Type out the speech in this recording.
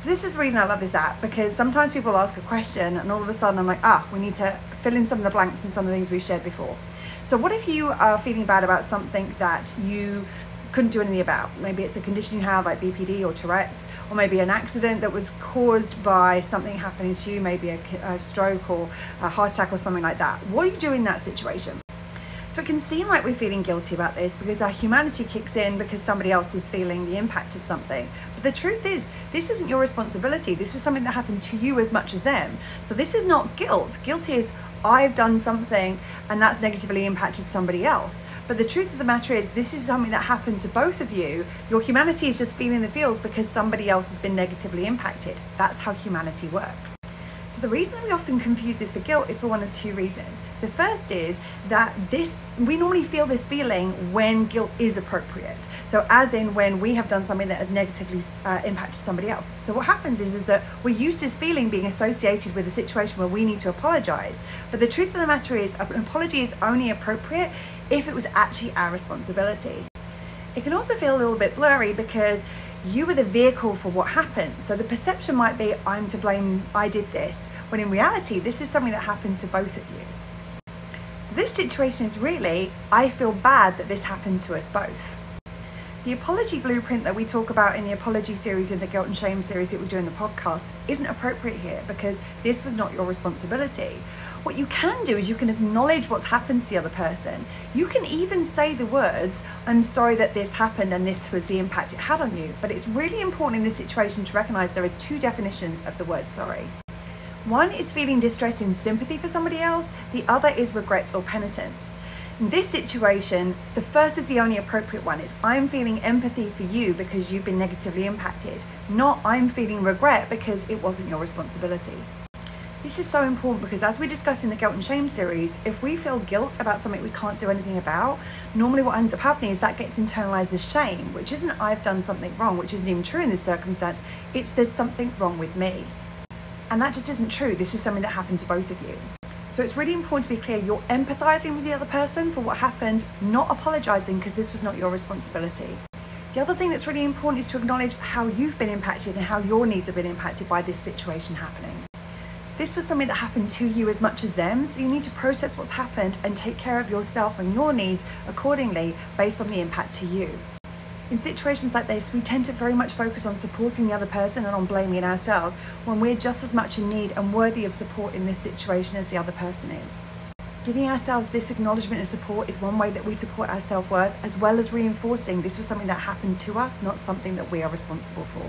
So this is the reason I love this app, because sometimes people ask a question and all of a sudden I'm like, we need to fill in some of the blanks and some of the things we've shared before. So what if you are feeling bad about something that you couldn't do anything about? Maybe it's a condition you have like BPD or Tourette's, or maybe an accident that was caused by something happening to you, maybe a stroke or a heart attack or something like that. What do you do in that situation? So it can seem like we're feeling guilty about this because our humanity kicks in because somebody else is feeling the impact of something. But the truth is, this isn't your responsibility. This was something that happened to you as much as them. So this is not guilt. Guilt is, I've done something and that's negatively impacted somebody else. But the truth of the matter is, this is something that happened to both of you. Your humanity is just feeling the feels because somebody else has been negatively impacted. That's how humanity works. So the reason that we often confuse this for guilt is for one of two reasons. The first is that we normally feel this feeling when guilt is appropriate. So as in when we have done something that has negatively impacted somebody else. So what happens is that we're used to this feeling being associated with a situation where we need to apologize. But the truth of the matter is, an apology is only appropriate if it was actually our responsibility. It can also feel a little bit blurry because you were the vehicle for what happened. So the perception might be, I'm to blame, I did this, when in reality, this is something that happened to both of you. So this situation is really, I feel bad that this happened to us both. The apology blueprint that we talk about in the apology series, in the guilt and shame series that we do in the podcast, isn't appropriate here because this was not your responsibility. What you can do is you can acknowledge what's happened to the other person. You can even say the words, I'm sorry that this happened and this was the impact it had on you. But it's really important in this situation to recognize there are two definitions of the word sorry. One is feeling distress and sympathy for somebody else. The other is regret or penitence. In this situation, the first is the only appropriate one. It's I'm feeling empathy for you because you've been negatively impacted, not I'm feeling regret because it wasn't your responsibility. This is so important because as we discuss in the guilt and shame series, if we feel guilt about something we can't do anything about, normally what ends up happening is that gets internalized as shame, which isn't I've done something wrong, which isn't even true in this circumstance. It's there's something wrong with me. And that just isn't true. This is something that happened to both of you. So it's really important to be clear, you're empathizing with the other person for what happened, not apologizing because this was not your responsibility. The other thing that's really important is to acknowledge how you've been impacted and how your needs have been impacted by this situation happening. This was something that happened to you as much as them, so you need to process what's happened and take care of yourself and your needs accordingly based on the impact to you. In situations like this, we tend to very much focus on supporting the other person and on blaming ourselves when we're just as much in need and worthy of support in this situation as the other person is. Giving ourselves this acknowledgement and support is one way that we support our self-worth, as well as reinforcing this was something that happened to us, not something that we are responsible for.